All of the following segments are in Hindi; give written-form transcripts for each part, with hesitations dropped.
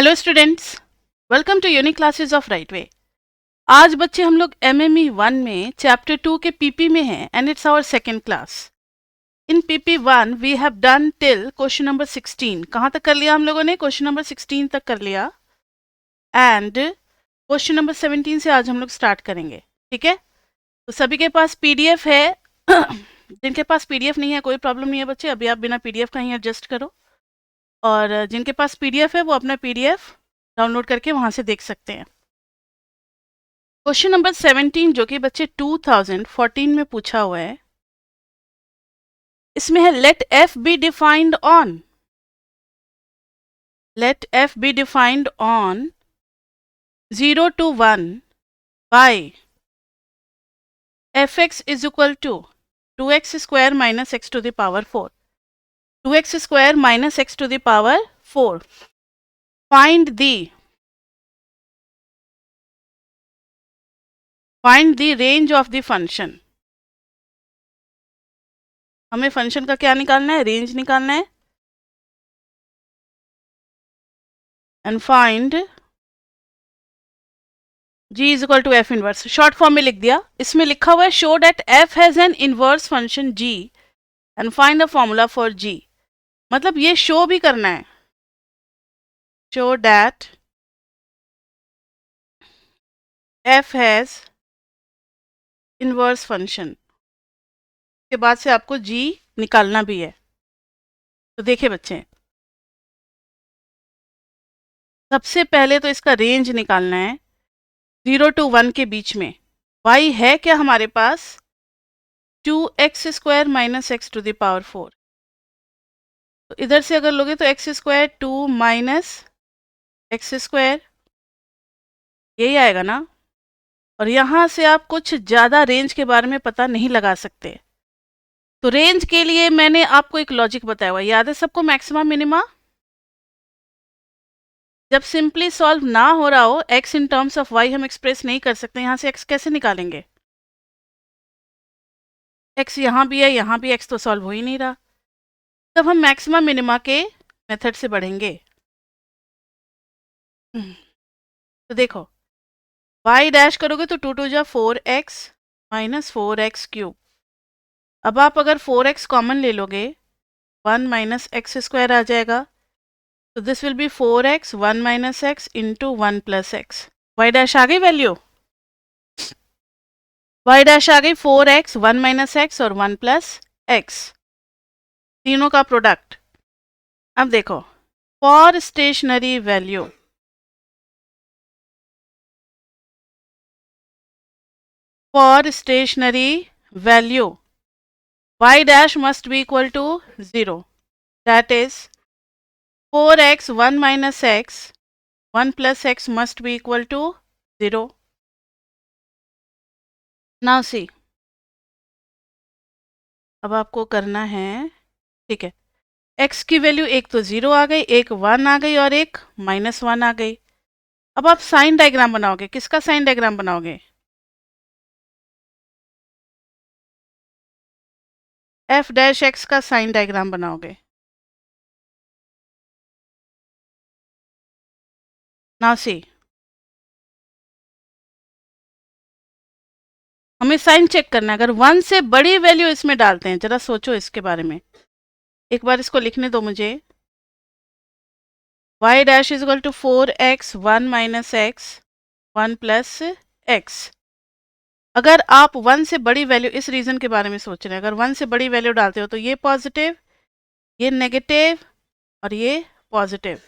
Hello students, welcome to unique classes of right way. आज बच्चे हम लोग एमएमई 1 में चैप्टर 2 के पीपी में हैं and it's our second class. In PP 1 we have done till question number 16। कहाँ तक कर लिया हम लोगों ने? क्वेश्चन नंबर 16 तक कर लिया एंड क्वेश्चन नंबर 17 से आज हम लोग स्टार्ट करेंगे। ठीक है, तो सभी के पास पीडीएफ है। जिनके पास पीडीएफ नहीं है कोई प्रॉब्लम नहीं है बच्चे, अभी आप बिना पीडीएफ का ही एडजस्ट करो। और जिनके पास पीडीएफ है वो अपना पीडीएफ डाउनलोड करके वहां से देख सकते हैं। क्वेश्चन नंबर 17 जो कि बच्चे 2014 में पूछा हुआ है, इसमें है let f be defined on 0 to 1 by fx is equal to 2x square minus x to the power 4. 2x square minus x to the power 4. Find the range of the function. हमें फंक्शन का क्या निकालना है? रेंज निकालना है। And find g is equal to f inverse. Short form में लिख दिया। इसमें लिखा हुआ है show that f has an inverse function g and find a formula for g। मतलब ये शो भी करना है, show that f has inverse function. के बाद से आपको g निकालना भी है। तो देखिए बच्चे, सबसे पहले तो इसका रेंज निकालना है 0 to 1 के बीच में। y है क्या हमारे पास? 2x square minus x to the power 4। तो इधर से अगर लोगे तो x square 2 minus x square, यही आएगा ना। और यहाँ से आप कुछ ज़्यादा रेंज के बारे में पता नहीं लगा सकते। तो रेंज के लिए मैंने आपको एक लॉजिक बताया हुआ, याद है सबको? Maxima minima. जब सिंपली सॉल्व ना हो रहा हो, x in terms of y हम एक्सप्रेस नहीं कर सकते, यहाँ से x कैसे निकालेंगे? x यहाँ भी है, यहाँ भी x, तो सॉल्व हो ही नहीं रहा। तब हम मैक्सिमा मिनिमा के मेथड से बढ़ेंगे। तो देखो, y डैश करोगे तो 2 2 जा 4x माइनस 4x क्यूब। अब आप अगर 4x कॉमन ले लोगे, 1 माइनस एक्स स्क्वायर आ जाएगा। तो this will be 4x 1 minus x into 1 plus x. Y dash आ गई वैल्यू, वाई डैश आ गई 4x 1 माइनस एक्स और 1 प्लस एक्स, तीनों का प्रोडक्ट। अब देखो, for stationary value y dash must be equal to 0. That is 4x 1 minus x 1 plus x must be equal to 0. Now see, अब आपको करना है, ठीक है, x की वैल्यू एक तो 0 आ गई, एक 1 आ गई और एक -1 आ गई। अब आप साइन डायग्राम बनाओगे। किसका साइन डायग्राम बनाओगे? f डैश x का साइन डायग्राम बनाओगे। नाउ सी, हमें साइन चेक करना है। अगर 1 से बड़ी वैल्यू इसमें डालते हैं, जरा सोचो इसके बारे में। एक बार इसको लिखने दो मुझे। y dash is equal to 4x 1 minus x 1 plus x. अगर आप 1 से बड़ी वैल्यू, इस रीजन के बारे में सोच रहे हैं, अगर 1 से बड़ी वैल्यू डालते हो तो ये पॉजिटिव, ये नेगेटिव और ये पॉजिटिव,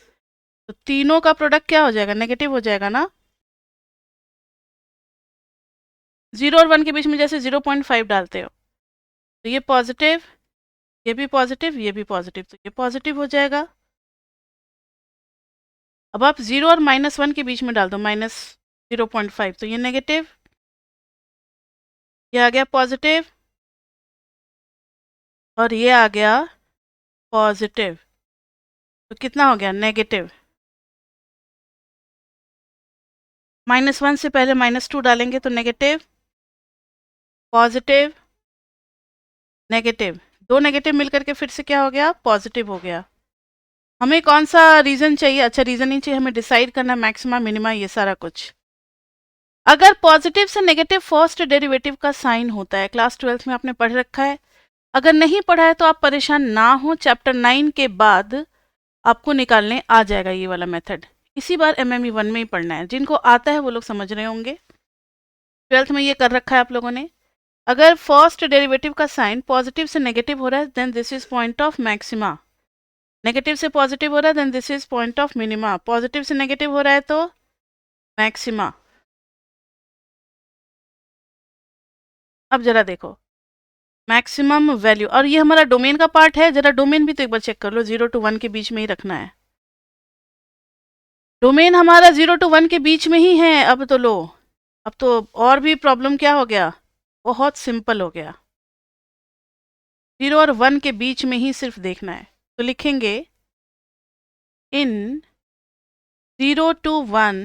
तो तीनों का प्रोडक्ट क्या हो जाएगा? नेगेटिव हो जाएगा ना। 0 और 1 के बीच में जैसे 0.5 डालते हो तो ये पॉजिटिव, ये भी पॉजिटिव, ये भी पॉजिटिव, तो ये पॉजिटिव हो जाएगा। अब आप 0 और -1 के बीच में डाल दो, -0.5, तो ये नेगेटिव, ये आ गया पॉजिटिव और ये आ गया पॉजिटिव, तो कितना हो गया? नेगेटिव। -1 से पहले -2 डालेंगे तो नेगेटिव, पॉजिटिव, नेगेटिव, दो नेगेटिव मिलकर के फिर से क्या हो गया? पॉजिटिव हो गया। हमें कौन सा रीजन चाहिए? अच्छा, रीजन नहीं चाहिए, हमें डिसाइड करना मैक्सिमा मिनिमा ये सारा कुछ। अगर पॉजिटिव से नेगेटिव फर्स्ट डेरिवेटिव का साइन होता है, क्लास 12th में आपने पढ़ रखा है। अगर नहीं पढ़ा है तो आप परेशान ना हो, चैप्टर 9 के बाद आपको निकालने आ जाएगा ये वाला मेथड। इसी बार एमएमई 1 में ही पढ़ना है, जिनको आता है वो लोग समझ रहे होंगे। 12th में ये कर रखा है आप लोगों ने। अगर फर्स्ट डेरिवेटिव का साइन पॉजिटिव से नेगेटिव हो रहा है then this is point of maxima, negative से पॉजिटिव हो रहा है then this is point of minima, positive से नेगेटिव हो रहा है तो मैक्सिमा। अब जरा देखो मैक्सिमम वैल्यू, और ये हमारा डोमेन का पार्ट है, जरा डोमेन भी तो एक बार चेक कर लो, 0 to 1 के बीच में ही रखना है। डोमेन हमारा 0 to 1 के बीच में ही है। अब तो लो, अब तो और भी प्रॉब्लम क्या हो गया, बहुत सिंपल हो गया। 0 और 1 के बीच में ही सिर्फ देखना है, तो लिखेंगे इन 0 to 1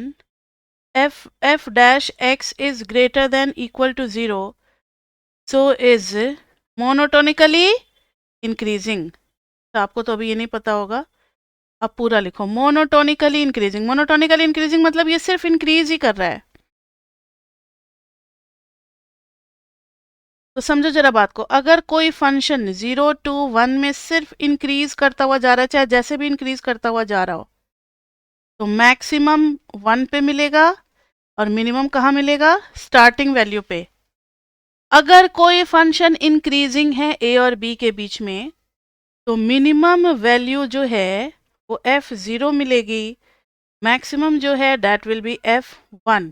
f dash x is greater than equal to 0 so is monotonically increasing। तो आपको तो अभी ये नहीं पता होगा, अब पूरा लिखो मोनोटोनिकली इंक्रीजिंग। मोनोटोनिकली इंक्रीजिंग मतलब ये सिर्फ इंक्रीज ही कर रहा है। तो समझो जरा बात को, अगर कोई फंक्शन 0 to 1 में सिर्फ इंक्रीज करता हुआ जा रहा है, चाहे जैसे भी इंक्रीज करता हुआ जा रहा हो, तो मैक्सिमम 1 पे मिलेगा और मिनिमम कहाँ मिलेगा, स्टार्टिंग वैल्यू पे। अगर कोई फंक्शन इंक्रीजिंग है ए और बी के बीच में, तो मिनिमम वैल्यू जो है वो f0 मिलेगी, मैक्सिमम जो है दैट विल बी f1,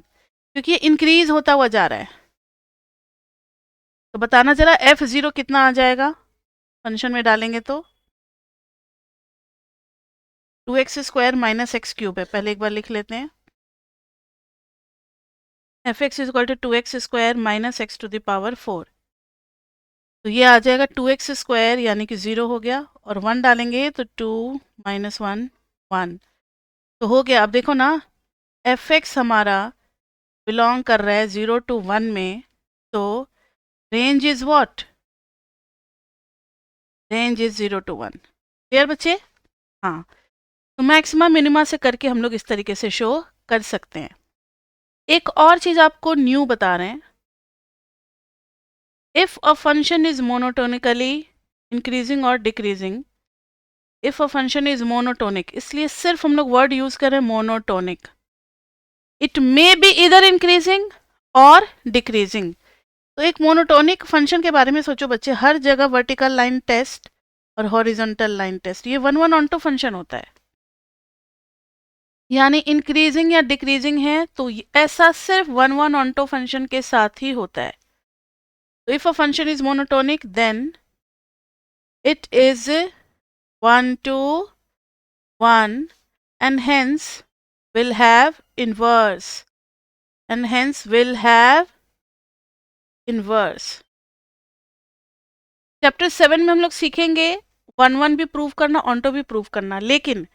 क्योंकि ये इंक्रीज होता हुआ जा रहा है। तो बताना जरा f0 कितना आ जाएगा फंक्शन में डालेंगे तो 2x square minus x cube है, पहले एक बार लिख लेते हैं। F x is equal to 2x square minus x to the power 4, तो ये आ जाएगा 2x स्क्वायर यानी कि 0 हो गया, और 1 डालेंगे तो 2 माइनस 1 1, तो हो गया। अब देखो ना, एफ एक्स हमारा बिलोंग कर रहा है 0 to 1 में, तो range is what, range is 0 to 1। Clear बच्चे? हाँ, तो मैक्सिमम मिनिमा से करके हम लोग इस तरीके से शो कर सकते हैं। एक और चीज आपको न्यू बता रहे हैं, if a function is monotonically increasing और decreasing, if a function is monotonic, इसलिए सिर्फ हम लोग वर्ड यूज कर रहे हैं मोनोटोनिक, इट मे बी इधर इंक्रीजिंग और डिक्रीजिंग। तो एक मोनोटोनिक फंक्शन के बारे में सोचो बच्चे, हर जगह वर्टिकल लाइन टेस्ट और हॉरिजॉन्टल लाइन टेस्ट, ये 1 1 ऑन टू फंक्शन होता है, यानी इंक्रीजिंग या डिक्रीजिंग है तो ऐसा सिर्फ 1 1 ऑन टू फंक्शन के साथ ही होता है। तो if a function is monotonic then it is 1 to 1 and hence will have inverse, and hence will have inverse। Chapter 7 में हम लोग सीखेंगे 1 1 भी प्रूव करना, ऑन्टो भी प्रूव करना, लेकिन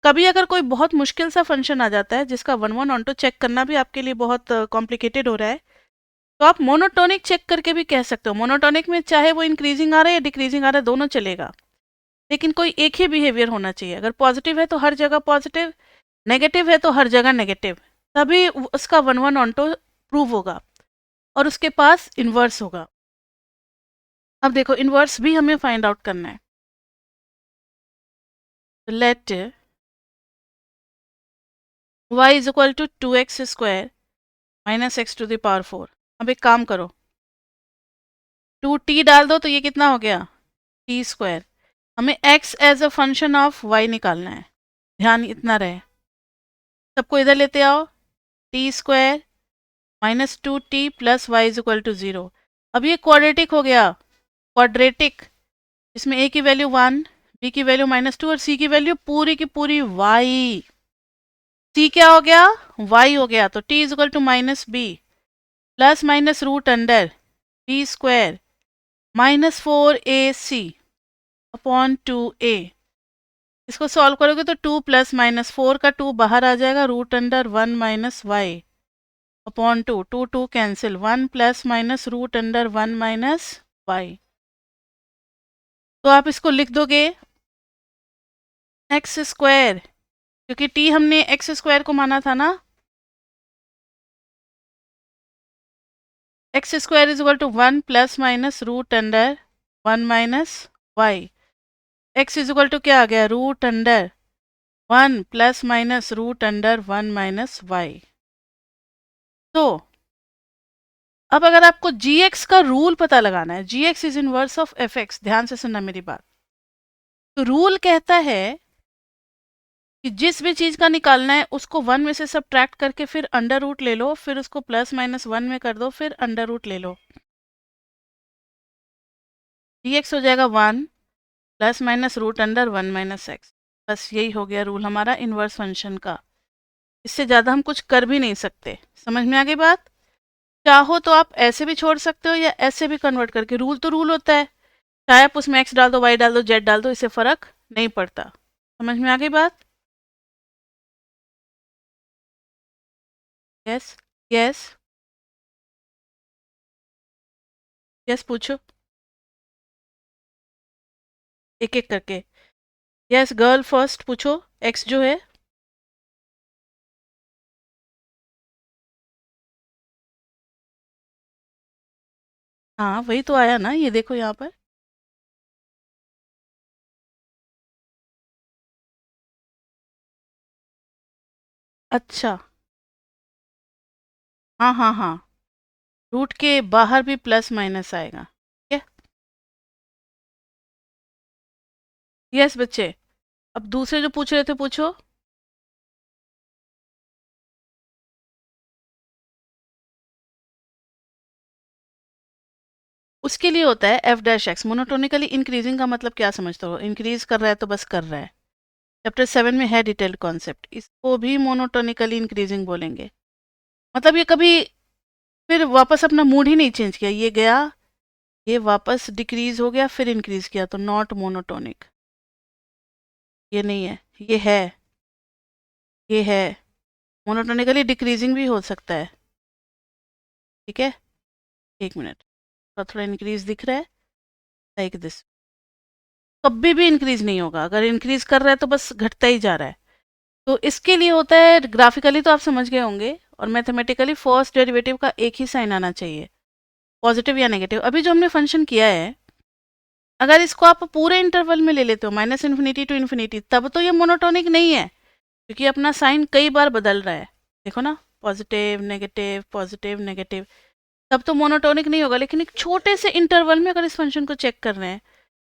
कभी अगर कोई बहुत मुश्किल सा फंक्शन आ जाता है जिसका 1 1 ऑन्टो चेक करना भी आपके लिए बहुत कॉम्प्लिकेटेड हो रहा है, तो आप मोनोटोनिक चेक करके भी कह सकते हो। मोनोटोनिक में चाहे वो इंक्रीजिंग आ रहा है या डिक्रीजिंग आ रहा है, दोनों चलेगा, लेकिन कोई एक ही बिहेवियर होना चाहिए। अगर पॉजिटिव है तो हर जगह पॉजिटिव, नेगेटिव है तो हर जगह नेगेटिव, तभी उसका 1 1 ऑन्टो प्रूव होगा और उसके पास इन्वर्स होगा। अब देखो इन्वर्स भी हमें फाइंड आउट करना है। Let y is equal to 2x square minus x to the power 4। अब एक काम करो, 2t डाल दो तो ये कितना हो गया, t स्क्वायर। हमें x as a function of y निकालना है, ध्यान इतना रहे। सबको इधर लेते आओ, t square minus 2t plus y is equal to 0। अब ये क्वाड्रेटिक हो गया, क्वाड्रेटिक, इसमें a की वैल्यू 1, b की वैल्यू -2 और c की वैल्यू पूरी की पूरी y। c क्या हो गया, y हो गया, तो t is equal to minus B plus minus root under B square minus 4ac upon 2a। इसको सॉल्व करोगे तो 2 प्लस माइनस 4 का 2 बाहर आ जाएगा, root under 1 minus y upon 2, 2 2 cancel, 1 plus minus root under 1 minus y. तो आप इसको लिख दोगे एक्स स्क्वायर, क्योंकि टी हमने एक्स स्क्वायर को माना था ना। X square is equal to 1 plus minus root under 1 minus y. X is equal to क्या आ गया, root under 1 plus minus root under 1 minus y. तो अब अगर आपको जी एक्स का रूल पता लगाना है, G x is inverse of F x, ध्यान से सुनना मेरी बात। तो रूल कहता है कि जिस भी चीज का निकालना है उसको 1 में से सब्ट्रैक्ट करके फिर अंडर रूट ले लो, फिर उसको प्लस माइनस 1 में कर दो, फिर अंडर रूट ले लो। जी एक्स हो जाएगा 1 plus minus root under 1 minus x. बस यही हो गया रूल हमारा इनवर्स फंक्शन का। इससे ज़्यादा हम कुछ कर भी नहीं सकते। समझ में आ गई बात? चाहो तो आप ऐसे भी छोड़ सकते हो या ऐसे भी कन्वर्ट करके, रूल तो रूल होता है, चाहे आप उसमें एक्स डाल दो, वाई डाल दो, जेड डाल दो, इससे फ़र्क नहीं पड़ता। समझ में आ गई बात? यस यस यस, पूछो एक एक करके। यस गर्ल फर्स्ट पूछो, एक्स जो है। हाँ वही तो आया ना, ये देखो यहाँ पर। अच्छा, हाँ हाँ हाँ, रूट के बाहर भी प्लस माइनस आएगा। ठीक है। यस बच्चे, अब दूसरे जो पूछ रहे थे पूछो। उसके लिए होता है F dash x. Monotonically increasing का मतलब क्या समझते हो? इंक्रीज कर रहा है तो बस कर रहा है। चैप्टर 7 में है डिटेल्ड कॉन्सेप्ट, इसको भी मोनोटोनिकली इंक्रीजिंग बोलेंगे। मतलब ये कभी फिर वापस अपना मूड ही नहीं चेंज किया, ये गया, ये वापस डिक्रीज हो गया, फिर इंक्रीज किया, तो नॉट मोनोटोनिक। ये नहीं है, ये है, ये है। मोनोटोनिकली डिक्रीजिंग भी हो सकता है। ठीक है, एक मिनट, थोड़ा थोड़ा इंक्रीज दिख रहा है, लाइक दिस। कभी भी इंक्रीज नहीं होगा, अगर इंक्रीज कर रहा है तो बस घटता ही जा रहा है। तो इसके लिए होता है, ग्राफिकली तो आप समझ गए होंगे, और मैथमेटिकली फर्स्ट डेरिवेटिव का एक ही साइन आना चाहिए, पॉजिटिव या नेगेटिव। अभी जो हमने फंक्शन किया है, अगर इसको आप पूरे इंटरवल में ले लेते हो माइनस इन्फिनिटी टू इन्फिनिटी, तब तो ये मोनोटोनिक नहीं है, क्योंकि अपना साइन कई बार बदल रहा है। देखो ना, पॉजिटिव नेगेटिव, तब तो मोनोटोनिक नहीं होगा। लेकिन एक छोटे से इंटरवल में अगर इस फंक्शन को चेक कर रहे हैं,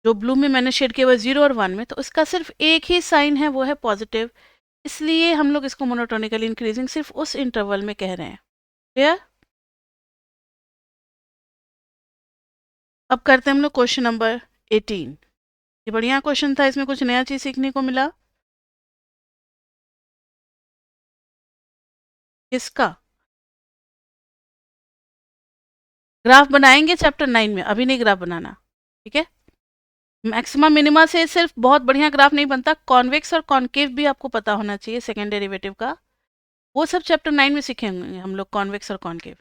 जो ब्लू में मैंने शेड किया हुआ 0 और 1 में, तो इसका सिर्फ एक ही साइन है, वो है पॉजिटिव। इसलिए हम लोग इसको मोनोटोनिकली इंक्रीजिंग सिर्फ उस इंटरवल में कह रहे हैं। क्लियर? अब करते हैं हम लोग क्वेश्चन नंबर 18। ये बढ़िया क्वेश्चन था, इसमें कुछ नया चीज सीखने को मिला। किसका? ग्राफ बनाएंगे चैप्टर 9 में, अभी नहीं ग्राफ बनाना। ठीक है। मैक्सिमा मिनिमा से सिर्फ बहुत बढ़िया ग्राफ नहीं बनता, कॉन्वेक्स और कॉन्केव भी आपको पता होना चाहिए, सेकेंड डेरिवेटिव का। वो सब चैप्टर 9 में सीखेंगे हम लोग, कॉन्वेक्स और कॉन्केव।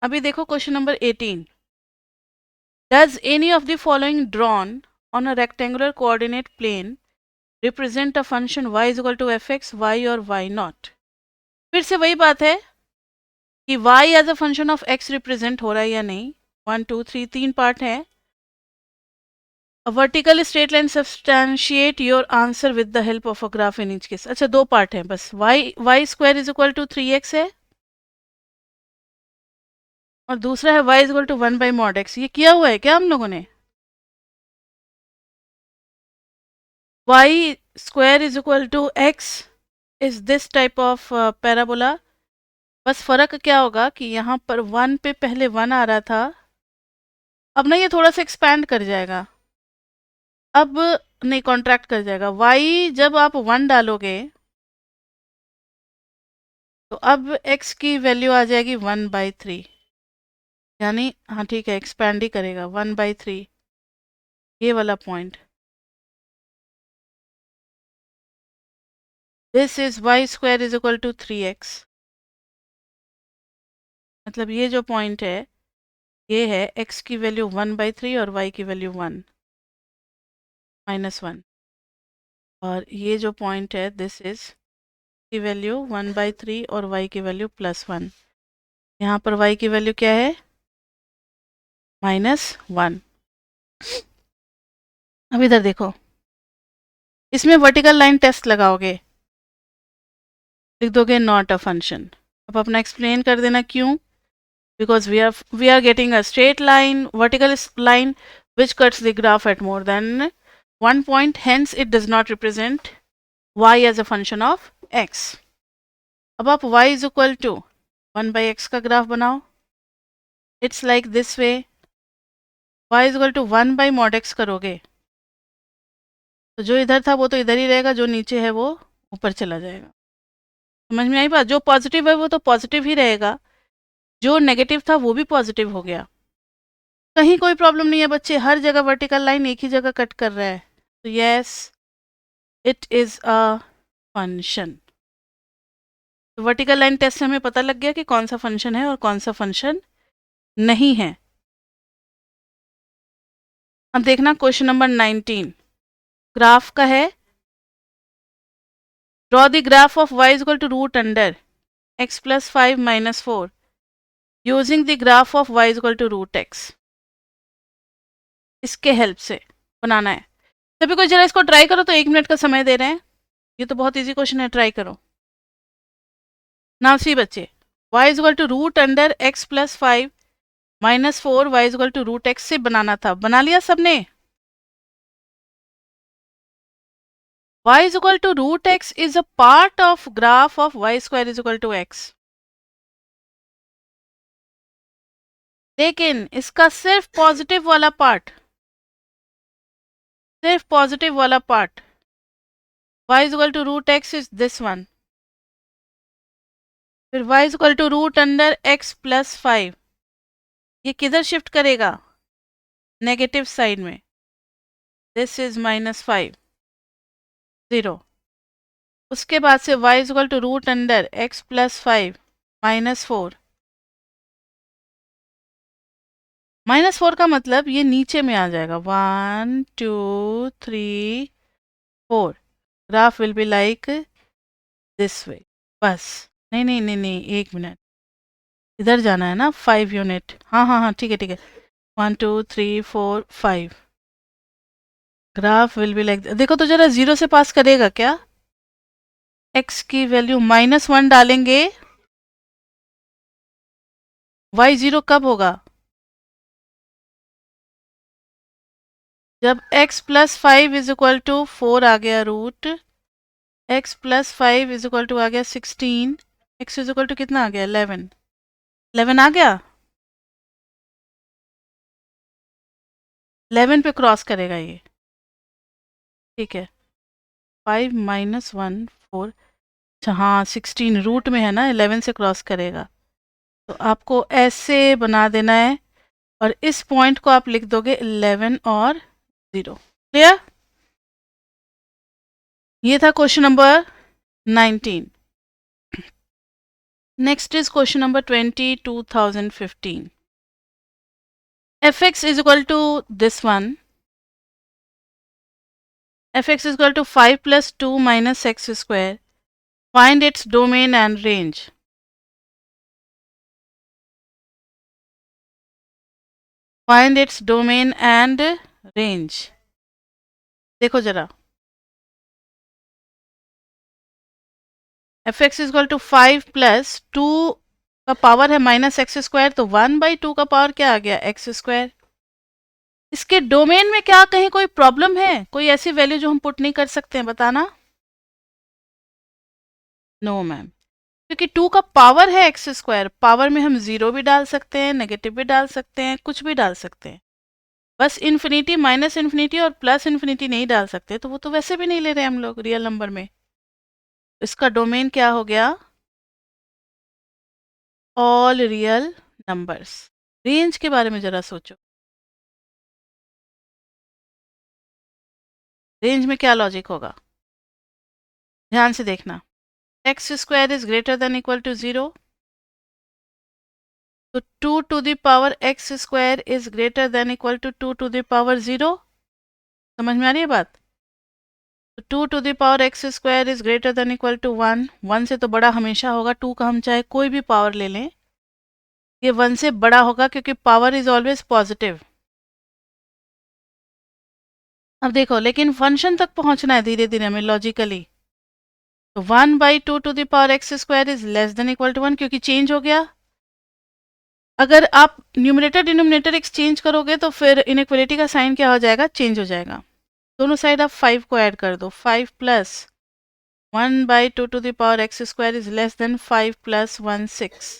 अभी देखो question number 18। Does any of the following drawn on a rectangular coordinate plane represent a function y is equal to f x, y और वाई नॉट? फिर से वही बात है कि y as a function of x represent हो रहा है या नहीं। 1 2 3, तीन पार्ट है। A vertical straight line substantiate your answer with the help of a graph in each case। अच्छा, दो पार्ट है बस। y square is equal to 3x है, और दूसरा है y is equal to 1 by mod x। ये किया हुआ है क्या हम लोगों ने? y square is equal to x is this type of parabola. बस फर्क क्या होगा कि यहाँ पर 1 पे पहले 1 आ रहा था, अब ना ये थोड़ा सा एक्सपैंड कर जाएगा, अब नहीं कॉन्ट्रैक्ट कर जाएगा। y जब आप 1 डालोगे तो अब x की वैल्यू आ जाएगी 1/3, यानी हाँ ठीक है, एक्सपैंड ही करेगा 1/3, ये वाला point. This is y square is equal to 3x। मतलब ये जो पॉइंट है, ये है x की वैल्यू 1/3 और y की वैल्यू 1 -1। और ये जो पॉइंट है दिस इज की वैल्यू 1/3 और y की वैल्यू +1। यहाँ पर y की वैल्यू क्या है? -1। अब इधर देखो, इसमें वर्टिकल लाइन टेस्ट लगाओगे, लिख दोगे नॉट अ फंक्शन। अब अपना एक्सप्लेन कर देना क्यों। Because we are getting a straight line, vertical line which cuts the graph at more than one point, hence it does not represent y as a function of x. अब आप y is equal to 1/x का ग्राफ बनाओ। It's like this way, y is equal to 1/mod x करोगे तो जो इधर था वो तो इधर ही रहेगा, जो नीचे है वो ऊपर चला जाएगा। समझ में आई बात? जो पॉजिटिव है वो तो पॉजिटिव ही रहेगा, जो नेगेटिव था वो भी पॉजिटिव हो गया। कहीं कोई प्रॉब्लम नहीं है बच्चे, हर जगह वर्टिकल लाइन एक ही जगह कट कर रहा है, तो yes it is a function. तो वर्टिकल लाइन टेस्ट से हमें पता लग गया कि कौन सा फंक्शन है और कौन सा फंक्शन नहीं है। अब देखना क्वेश्चन नंबर 19 ग्राफ का है। Draw the graph of y is equal to root under x plus 5 minus 4 using the graph of y is equal to root x। इसके हेल्प से बनाना है। सभी को जरा इसको ट्राई करो, तो 1 मिनट का समय दे रहे हैं। ये तो बहुत इजी क्वेश्चन है, ट्राई करो। नाउ सी बच्चे, y is equal to root under x plus 5 minus 4 y is equal to root x से बनाना था। बना लिया सबने? y is equal to root x is a part of graph of y square is equal to x. लेकिन इसका सिर्फ पॉजिटिव वाला पार्ट, सिर्फ पॉजिटिव वाला part y is equal to root x is this one. फिर y is equal to root under x plus 5 ये किधर शिफ्ट करेगा? नेगेटिव साइड में। This is -5 0। उसके बाद से y is equal to root under x plus 5 minus 4। -4 का मतलब ये नीचे में आ जाएगा। 1 2 3 4 graph will be like this वे। बस नहीं नहीं नहीं नहीं, 1 मिनट, इधर जाना है ना 5 यूनिट। हाँ हाँ हाँ ठीक है ठीक है। 1 2 3 4 5 ग्राफ विल बी लाइक। देखो तो जरा 0 से पास करेगा क्या? x की वैल्यू -1 डालेंगे, y 0 कब होगा? जब x plus 5 is equal to 4 आ गया, root x plus 5 is equal to आ गया 16, x इज इक्वल टू कितना आ गया? 11 आ गया। 11 पे क्रॉस करेगा ये, ठीक है। 5 माइनस 1 4, अच्छा हाँ 16 रूट में है ना, 11 से क्रॉस करेगा। तो आपको ऐसे बना देना है और इस पॉइंट को आप लिख दोगे 11 और 0। क्लियर? ये था question number 19। Next is question number 20 2015। fx is equal to this one. fx is equal to 5 plus 2 minus x square. Find its domain and range. Find its domain and range. देखो जरा, fx is equal to 5 plus 2 का पावर है माइनस एक्स स्क्वायर, तो 1/2 का पावर क्या आ गया? X square. इसके डोमेन में क्या कहीं कोई प्रॉब्लम है? कोई ऐसी वैल्यू जो हम पुट नहीं कर सकते हैं? बताना। नो मैम, क्योंकि 2 का पावर है एक्स स्क्वायर, पावर में हम 0 भी डाल सकते हैं, नेगेटिव भी डाल सकते हैं, कुछ भी डाल सकते हैं। बस इन्फिनिटी, माइनस इन्फिनिटी और प्लस इन्फिनिटी नहीं डाल सकते, तो वो तो वैसे भी नहीं ले रहे हम लोग रियल नंबर में। इसका डोमेन क्या हो गया? All real numbers. रेंज के बारे में जरा सोचो, रेंज में क्या लॉजिक होगा? ध्यान से देखना। X square is greater than equal to 0, तो 2 to the power x square is greater than equal to 2 to the power 0। समझ में आ रही है बात? 2 to the power x square is greater than equal to 1. 1 से तो बड़ा हमेशा होगा. 2 का हम चाहे कोई भी पावर ले लें, ये 1 से बड़ा होगा क्योंकि पावर इज ऑलवेज पॉजिटिव. अब देखो, लेकिन फंक्शन तक पहुंचना है धीरे धीरे हमें लॉजिकली. तो 1/2 to the power x square is less than equal to 1 क्योंकि चेंज हो गया. अगर आप न्यूमरेटर डिनोमिनेटर एक्सचेंज करोगे तो फिर इनइक्वलिटी का साइन क्या हो जाएगा, चेंज हो जाएगा. दोनों साइड आप 5 को ऐड कर दो. 5 plus 1/2 to the power x square is less than 5 plus 1 6.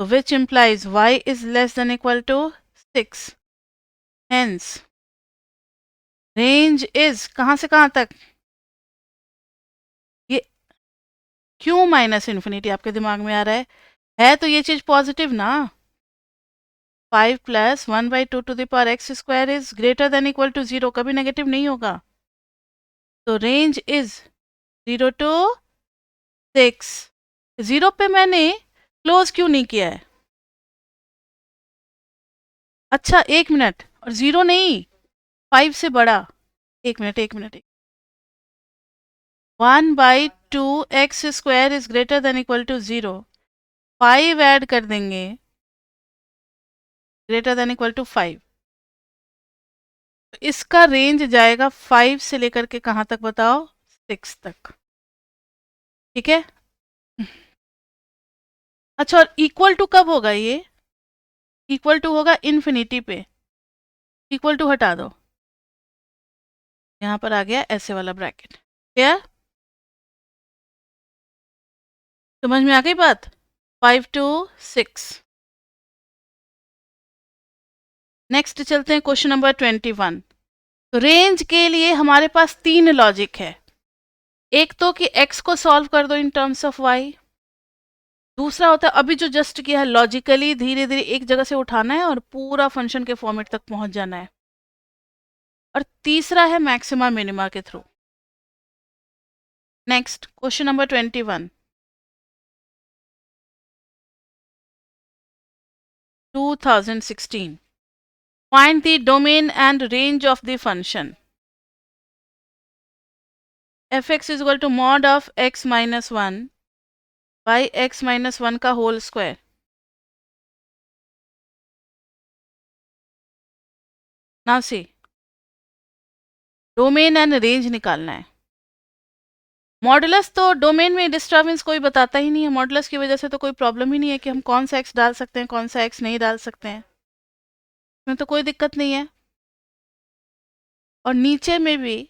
So which implies y is less than equal to 6. Hence range is कहाँ से कहाँ तक, ये क्यों माइनस इन्फिनिटी आपके दिमाग में आ रहा है तो ये चीज पॉजिटिव ना. 5 plus 1/2 to the power x square is greater than equal to 0, कभी नेगेटिव नहीं होगा. तो रेंज इज 0 to 6. 0 पे मैंने क्लोज क्यों नहीं किया है? अच्छा 1 मिनट, और 0 नहीं, 5 से बड़ा. 1 minute 1 minute. 1/2 x square is greater than equal to 0. 5 add कर देंगे, ग्रेटर देन इक्वल टू 5. इसका रेंज जाएगा 5 से लेकर के कहाँ तक बताओ, 6 तक. ठीक है. अच्छा, और इक्वल टू कब होगा? ये इक्वल टू होगा इन्फिनिटी पे. इक्वल टू हटा दो, यहाँ पर आ गया ऐसे वाला ब्रैकेट. क्या समझ में आ गई बात? 5 to 6. नेक्स्ट चलते हैं क्वेश्चन नंबर 21. तो रेंज के लिए हमारे पास 3 लॉजिक है. एक तो कि x को सॉल्व कर दो इन टर्म्स ऑफ y. दूसरा होता है अभी जो जस्ट किया है, लॉजिकली धीरे धीरे एक जगह से उठाना है और पूरा फंक्शन के फॉर्मेट तक पहुंच जाना है. और तीसरा है मैक्सिमा मिनिमा के through. Next question number 21. 2016. Find the domain and range of the function fx is equal to mod of x minus 1 by x minus 1 का whole square. Now see, domain and range निकालना है. मॉडुलस तो डोमेन में डिस्टर्बेंस कोई बताता ही नहीं है. मॉडुलस की वजह से तो कोई प्रॉब्लम ही नहीं है कि हम कौन सा x डाल सकते हैं, कौन सा x नहीं डाल सकते हैं. इसमें तो कोई दिक्कत नहीं है. और नीचे में भी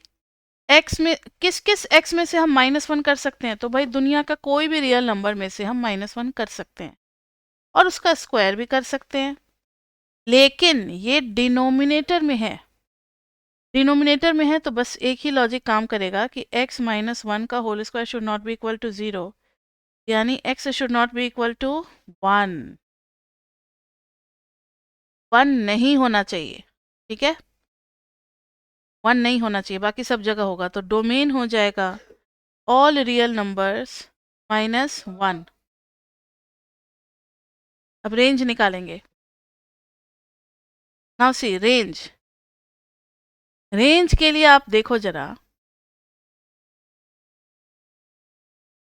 x में किस किस x में से हम -1 कर सकते हैं? तो भाई दुनिया का कोई भी रियल नंबर में से हम -1 कर सकते हैं और उसका स्क्वायर भी कर सकते हैं. लेकिन ये डिनोमिनेटर में है. डिनोमिनेटर में है तो बस एक ही लॉजिक काम करेगा कि x माइनस 1 का whole square should not be equal to 0, यानी x should not be equal to 1. 1 नहीं होना चाहिए. ठीक है, 1 नहीं होना चाहिए, बाकी सब जगह होगा. तो डोमेन हो जाएगा ऑल रियल नंबर्स -1. अब रेंज निकालेंगे. Now see range. रेंज के लिए आप देखो जरा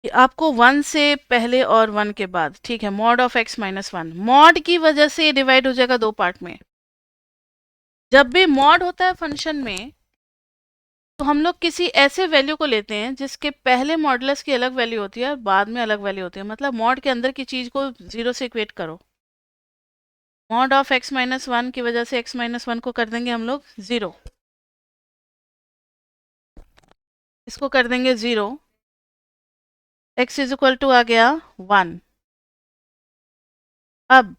कि आपको 1 से पहले और 1 के बाद, ठीक है, mod of x minus 1. Mod की वजह से ये डिवाइड हो जाएगा 2 पार्ट में. जब भी मॉड होता है फंक्शन में तो हम लोग किसी ऐसे वैल्यू को लेते हैं जिसके पहले मॉडुलस की अलग वैल्यू होती है और बाद में अलग वैल्यू होती है. मतलब मॉड के अंदर की चीज को 0 से इक्वेट करो. मॉड ऑफ x माइनस 1 की वजह से x माइनस 1 को कर देंगे हम लोग 0. इसको कर देंगे 0. x इज इक्वल टू आ गया 1. अब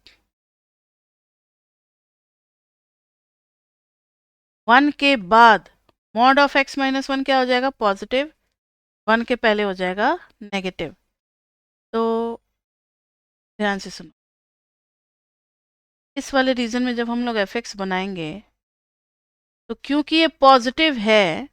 1 के बाद मॉड ऑफ x माइनस 1 क्या हो जाएगा, पॉजिटिव. 1 के पहले हो जाएगा नेगेटिव. तो ध्यान से सुनो, इस वाले रीजन में जब हम लोग fx बनाएंगे तो क्योंकि ये पॉजिटिव है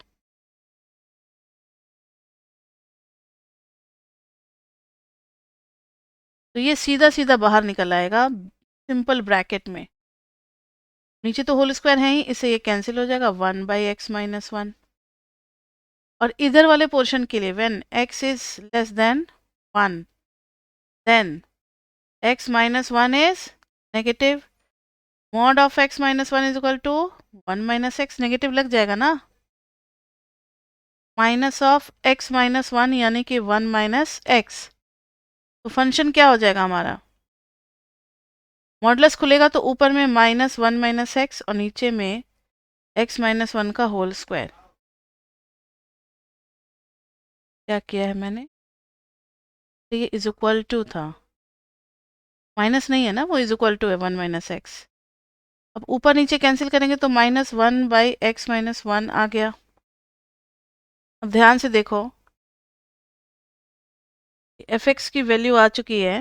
तो ये सीधा सीधा बाहर निकल आएगा सिंपल ब्रैकेट में. नीचे तो होल स्क्वायर है ही, इससे ये कैंसिल हो जाएगा. 1/x minus 1. और इधर वाले पोर्शन के लिए when x is less than 1 then x minus 1 is negative, mod of x minus 1 is equal to 1 minus x, negative लग जाएगा ना, माइनस ऑफ x माइनस 1 यानी कि 1 माइनस एक्स। तो फंक्शन क्या हो जाएगा हमारा, मॉडुलस खुलेगा तो ऊपर में माइनस 1 माइनस एक्स और नीचे में x माइनस 1 का होल स्क्वायर। क्या किया है मैंने, तो ये इज इक्वल टू था, माइनस नहीं है ना, वो इज इक्वल टू है 1 माइनस एक्स। अब ऊपर नीचे कैंसिल करेंगे तो माइनस 1 बाई एक्स माइनस 1 आ गया। अब ध्यान से देखो, एफ एक्स की वैल्यू आ चुकी है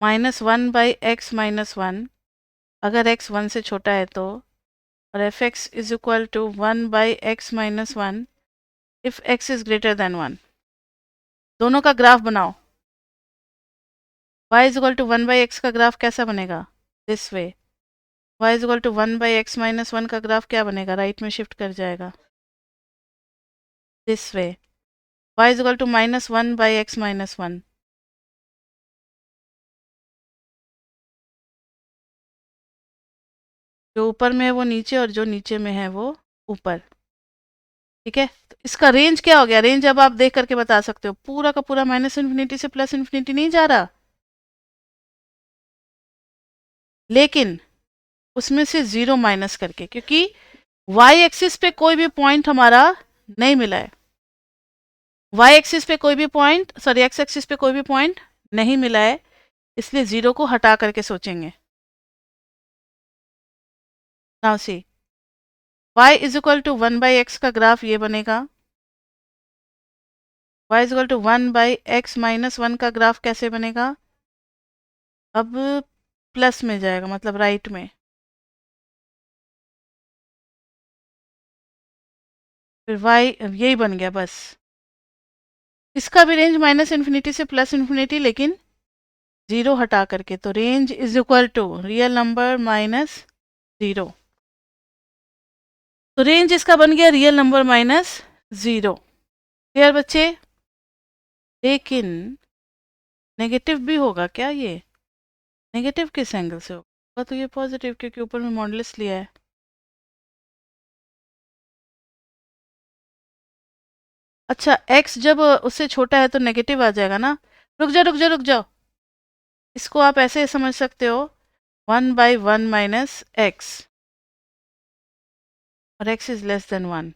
माइनस 1 बाई एक्स माइनस 1, अगर x 1 से छोटा है तो, और f x is equal to 1 by x minus 1 if x is greater than 1। दोनों का ग्राफ बनाओ, y is equal to 1 by x का ग्राफ कैसा बनेगा, this way, y is equal to 1 by x minus 1 का ग्राफ क्या बनेगा, राइट में शिफ्ट कर जाएगा, this way, y is equal to minus 1 by x minus 1। जो ऊपर में है वो नीचे और जो नीचे में है वो ऊपर, ठीक है। तो इसका रेंज क्या हो गया, रेंज अब आप देख करके बता सकते हो, पूरा का पूरा माइनस इन्फिनिटी से प्लस इन्फिनिटी नहीं जा रहा, लेकिन उसमें से जीरो माइनस करके, क्योंकि वाई एक्सिस पे कोई भी पॉइंट हमारा नहीं मिला है, वाई एक्सिस पे कोई भी पॉइंट, सॉरी एक्स एक्सिस पे कोई भी पॉइंट नहीं मिला है, इसलिए जीरो को हटा करके सोचेंगे। Now see, y is equal to 1 by x का ग्राफ ये बनेगा, y is equal to 1 by x minus 1 का ग्राफ कैसे बनेगा, अब प्लस में जाएगा, मतलब राइट में, फिर y यही बन गया बस। इसका भी रेंज माइनस इन्फिनिटी से प्लस इन्फिनिटी, लेकिन जीरो हटा करके, तो range is equal to real number minus zero, तो रेंज इसका बन गया real number minus zero. Clear बच्चे, लेकिन नेगेटिव भी होगा क्या, ये नेगेटिव किस एंगल से होगा, तो ये पॉजिटिव, क्योंकि ऊपर में मॉडुलस लिया है। अच्छा, x जब उससे छोटा है तो नेगेटिव आ जाएगा ना, रुक जाओ रुक जाओ रुक जाओ, इसको आप ऐसे समझ सकते हो 1 बाई 1 माइनस एक्स, और x is less than 1,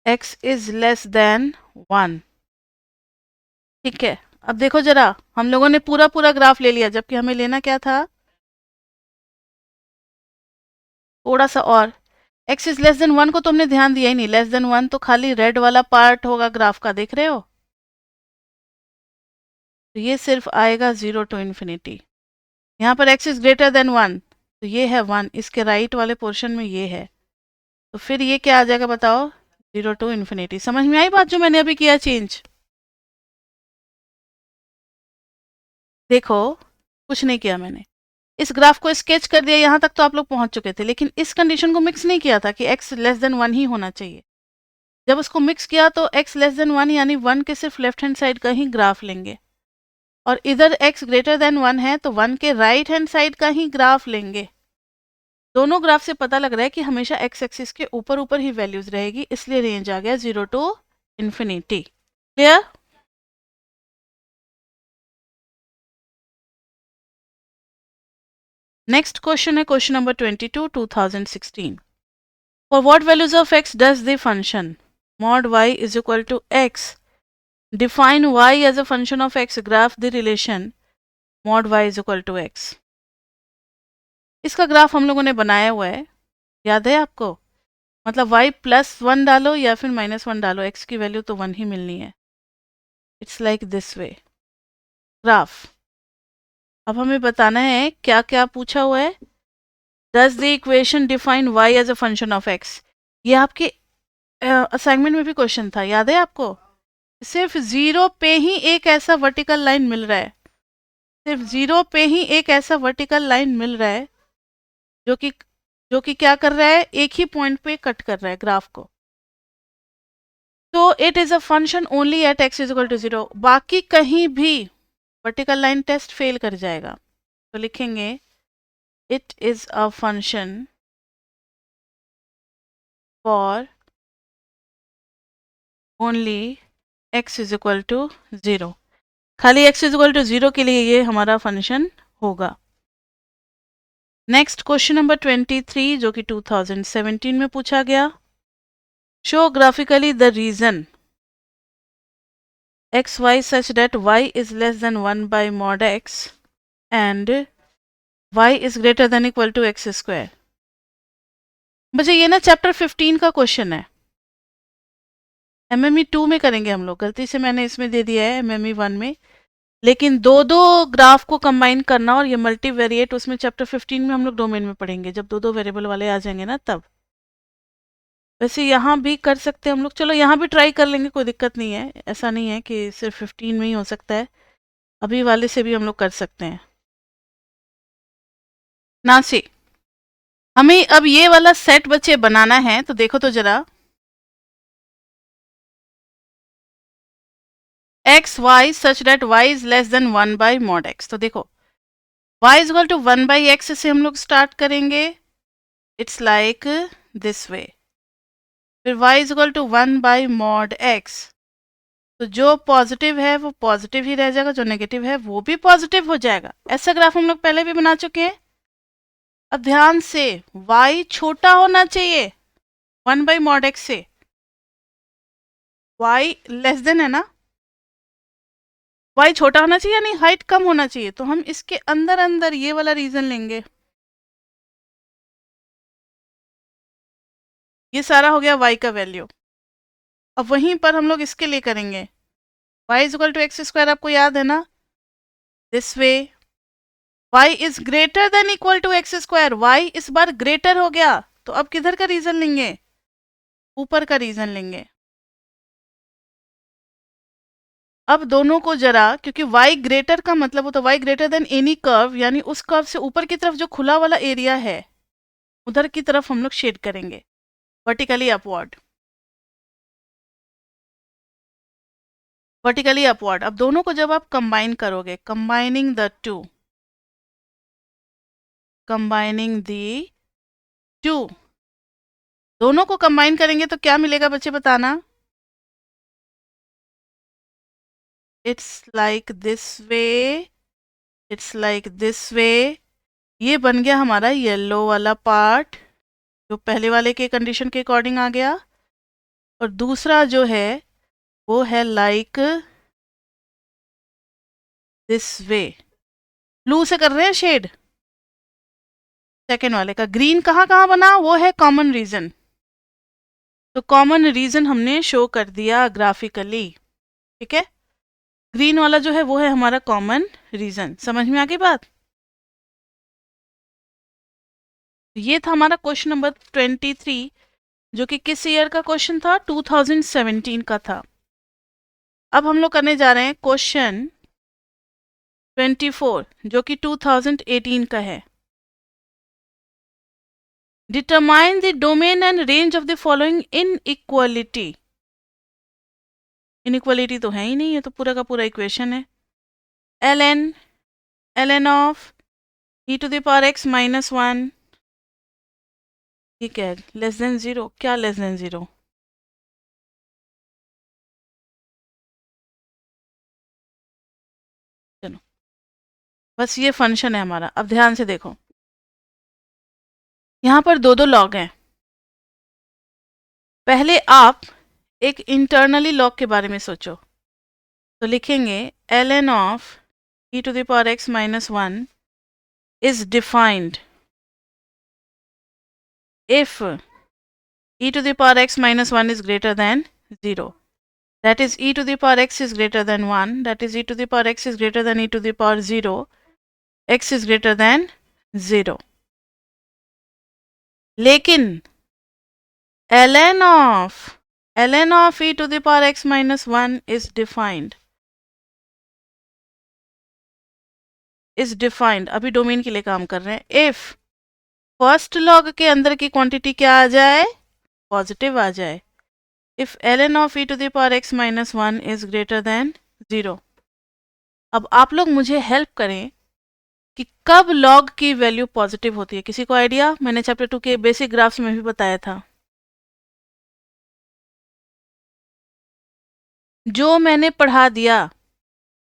x is less than 1, ठीक है। अब देखो जरा, हम लोगों ने पूरा पूरा ग्राफ ले लिया, जबकि हमें लेना क्या था, थोड़ा सा और, x इज लेस देन 1 को तो हमने ध्यान दिया ही नहीं, लेस देन 1 तो खाली रेड वाला पार्ट होगा ग्राफ का, देख रहे हो, तो ये सिर्फ आएगा 0 टू इन्फिनिटी। यहाँ पर x इज ग्रेटर देन 1, तो ये है 1, इसके राइट वाले पोर्शन में ये है, तो फिर ये क्या आ जाएगा बताओ, 0 टू इन्फिनिटी। समझ में आई बात जो मैंने अभी किया चेंज, देखो कुछ नहीं किया मैंने, इस ग्राफ को स्केच कर दिया, यहाँ तक तो आप लोग पहुंच चुके थे, लेकिन इस कंडीशन को मिक्स नहीं किया था कि x लेस देन 1 ही होना चाहिए। जब उसको मिक्स किया तो x लेस देन 1 यानी 1 के सिर्फ लेफ्ट हैंड साइड का ही ग्राफ लेंगे, और इधर x ग्रेटर देन 1 है तो 1 के राइट हैंड साइड का ही ग्राफ लेंगे। दोनों ग्राफ से पता लग रहा है कि हमेशा x एक्सिस के ऊपर ऊपर ही वैल्यूज रहेगी, इसलिए रेंज आ गया 0 to infinity. Clear, next question है question number 22 2016। For what values of x does the function mod y is equal to x define y as a function of x, graph the relation mod y is equal to x। इसका ग्राफ हम लोगों ने बनाया हुआ है, याद है आपको, मतलब y प्लस 1 डालो या फिर माइनस 1 डालो, x की वैल्यू तो 1 ही मिलनी है। It's like this way graph. अब हमें बताना है क्या क्या पूछा हुआ है, does the equation define y as a function of x। ये आपके असाइनमेंट में भी क्वेश्चन था, याद है आपको, सिर्फ जीरो पे ही एक ऐसा वर्टिकल लाइन मिल रहा है, सिर्फ 0 पे ही एक ऐसा वर्टिकल लाइन मिल रहा है जो कि क्या कर रहा है, एक ही पॉइंट पे कट कर रहा है ग्राफ को। तो it is a function only at x is equal to 0, बाकी कहीं भी वर्टिकल लाइन टेस्ट फेल कर जाएगा। तो लिखेंगे it is a function for only x is equal to 0। खाली x इज इक्वल टू 0 के लिए ये हमारा फंक्शन होगा। नेक्स्ट क्वेश्चन नंबर 23 जो कि 2017 में पूछा गया। Show graphically the region x y such that y is less than 1 by mod x and y is greater than equal to x square. बच्चे ये ना चैप्टर 15 का क्वेश्चन है, MME 2 में करेंगे हम लोग। गलती से मैंने इसमें दे दिया है MME 1 में, लेकिन दो दो ग्राफ को कंबाइन करना और ये मल्टीवेरिएट उसमें चैप्टर 15 में हम लोग डोमेन में पढ़ेंगे, जब दो दो वेरिएबल वाले आ जाएंगे ना तब। वैसे यहाँ भी कर सकते हैं हम लोग, चलो यहाँ भी ट्राई कर लेंगे, कोई दिक्कत नहीं है। ऐसा नहीं है कि सिर्फ 15 में ही हो सकता है, अभी वाले से भी हम लोग कर सकते हैं। नासी हमें अब ये वाला सेट बच्चे बनाना है, तो देखो तो जरा x y such that y is less than 1 by mod x. तो देखो y is equal to 1 by x से हम लोग स्टार्ट करेंगे, इट्स लाइक दिस वे। फिर y is equal to 1 by mod x, तो जो पॉजिटिव है वो पॉजिटिव ही रह जाएगा, जो नेगेटिव है वो भी पॉजिटिव हो जाएगा। ऐसा ग्राफ हम लोग पहले भी बना चुके हैं। अब ध्यान से y छोटा होना चाहिए 1 बाई मॉड एक्स से, y लेस देन है ना, y छोटा होना चाहिए यानी हाइट कम होना चाहिए। तो हम इसके अंदर अंदर ये वाला रीजन लेंगे, ये सारा हो गया y का वैल्यू। अब वहीं पर हम लोग इसके लिए करेंगे y is equal to x square, आपको याद है ना, this way. y is greater than equal to x square, y इस बार ग्रेटर हो गया, तो अब किधर का रीजन लेंगे, ऊपर का रीजन लेंगे। अब दोनों को जरा, क्योंकि y ग्रेटर का मतलब होता है y greater than any curve, यानी उस कर्व से ऊपर की तरफ जो खुला वाला एरिया है उधर की तरफ हम लोग शेड करेंगे वर्टिकली अपवर्ड, वर्टिकली अपवर्ड। अब दोनों को जब आप कंबाइन करोगे, combining the two, combining the two, दोनों को कंबाइन करेंगे तो क्या मिलेगा बच्चे बताना, it's like this way, it's like this way. ये बन गया हमारा येलो वाला पार्ट जो पहले वाले के कंडीशन के अकॉर्डिंग आ गया, और दूसरा जो है वो है लाइक दिस वे। ब्लू से कर रहे हैं शेड, सेकेंड वाले का। ग्रीन कहाँ कहाँ बना, वो है कॉमन रीजन, तो कॉमन रीजन हमने शो कर दिया ग्राफिकली, ठीक है। ग्रीन वाला जो है वो है हमारा कॉमन रीजन। समझ में आ गई बात। ये था हमारा क्वेश्चन नंबर 23, जो कि किस ईयर का क्वेश्चन था, 2017 का था। अब हम लोग करने जा रहे हैं क्वेश्चन 24 जो कि 2018 का है। Determine the domain and range of the following inequality. Inequality तो है ही नहीं, है तो पूरा का पूरा इक्वेशन है। ln of e to the power x minus 1, ठीक है, लेस देन 0। क्या लेस देन 0, चलो बस ये फंक्शन है हमारा। अब ध्यान से देखो, यहाँ पर दो दो लॉग हैं। पहले आप एक इंटरनली लॉग के बारे में सोचो, तो लिखेंगे ln of e to the power x minus 1 is defined if e to the power x minus 1 is greater than 0. That is e to the power x is greater than 1. That is e to the power x is greater than e to the power 0. x is greater than 0. लेकिन ln of e to the power x minus 1 is defined is defined, अभी डोमेन के लिए काम कर रहे हैं, इफ फर्स्ट लॉग के अंदर की क्वांटिटी क्या आ जाए, पॉजिटिव आ जाए, if ln of e to the power x minus 1 is greater than 0। अब आप लोग मुझे हेल्प करें कि कब लॉग की वैल्यू पॉजिटिव होती है, किसी को आइडिया? मैंने चैप्टर 2 के बेसिक ग्राफ्स में भी बताया था। जो मैंने पढ़ा दिया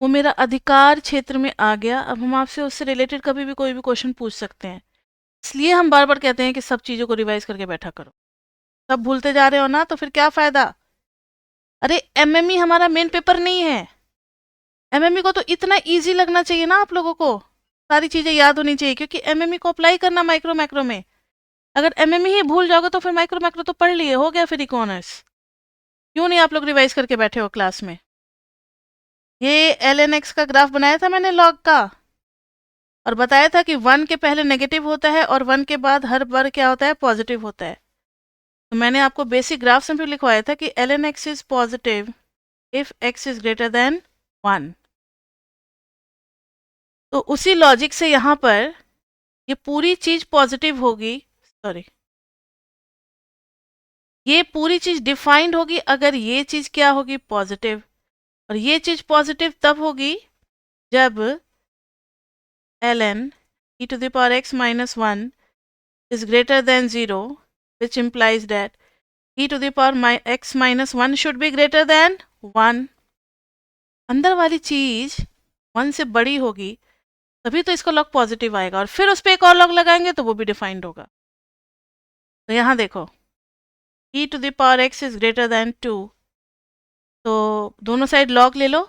वो मेरा अधिकार क्षेत्र में आ गया। अब हम आपसे उससे रिलेटेड कभी भी कोई भी क्वेश्चन पूछ सकते हैं, इसलिए हम बार बार कहते हैं कि सब चीज़ों को रिवाइज करके बैठा करो। सब भूलते जा रहे हो ना, तो फिर क्या फ़ायदा? अरे एमएमई हमारा मेन पेपर नहीं है। एमएमई को तो इतना इजी लगना चाहिए ना आप लोगों को, सारी चीज़ें याद होनी चाहिए, क्योंकि एमएमई को अप्लाई करना माइक्रो मैक्रो में। अगर एमएमई ही भूल जाओगे तो फिर माइक्रो मैक्रो तो पढ़ लिए, हो गया फिर इकोनॉमिक्स। क्यों नहीं आप लोग रिवाइज करके बैठे हो क्लास में? ये ln(x) का ग्राफ बनाया था मैंने लॉग का, और बताया था कि 1 के पहले नेगेटिव होता है और 1 के बाद हर बार क्या होता है, पॉजिटिव होता है। तो मैंने आपको बेसिक ग्राफ्स में भी लिखवाया था कि ln(x) is positive if x is greater than 1। तो उसी लॉजिक से यहाँ पर ये पूरी चीज पॉजिटिव होगी, सॉरी, ये पूरी चीज डिफाइंड होगी अगर ये चीज क्या होगी, पॉजिटिव। और ये चीज पॉजिटिव तब होगी जब ln e to the power x minus 1 is greater than 0, which implies that e to the power x minus 1 should be greater than 1। अंदर वाली चीज 1 से बड़ी होगी तभी तो इसका लॉग पॉजिटिव आएगा, और फिर उस पर एक और लॉग लगाएंगे तो वो भी डिफाइंड होगा। तो यहाँ देखो e to the power x is greater than 2, तो दोनों साइड लॉग ले लो,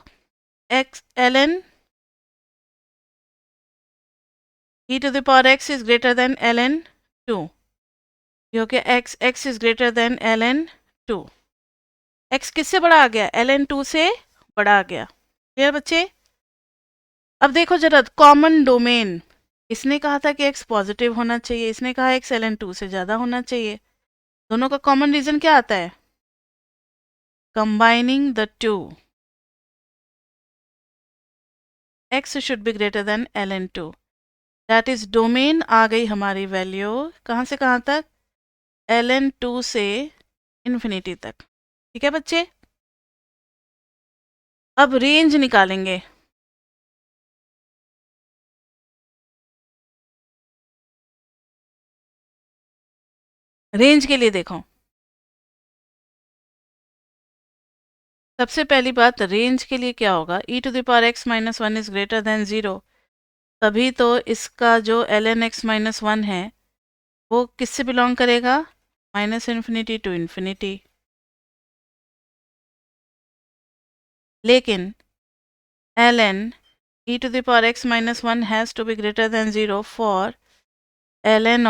x ln e to the power x is greater than ln 2, ये हो गया x is greater than ln 2। x किससे बड़ा आ गया, ln 2 से बड़ा आ गया। क्लियर बच्चे? अब देखो जरा कॉमन डोमेन, इसने कहा था कि x पॉजिटिव होना चाहिए, इसने कहा x ln 2 से ज़्यादा होना चाहिए। दोनों का कॉमन रीजन क्या आता है, combining the two, x should be greater than ln 2। That is domain आ गई हमारी वैल्यू कहाँ से कहाँ तक, ln 2 से इन्फिनिटी तक। ठीक है बच्चे? अब रेंज निकालेंगे। रेंज के लिए देखो, सबसे पहली बात रेंज के लिए क्या होगा, e to the power x minus 1 is greater than 0, तभी तो इसका जो ln x माइनस 1 है वो किससे बिलोंग करेगा, माइनस इन्फिनिटी टू इन्फिनिटी। लेकिन ln e to the power x minus 1 has to be greater than 0 for ln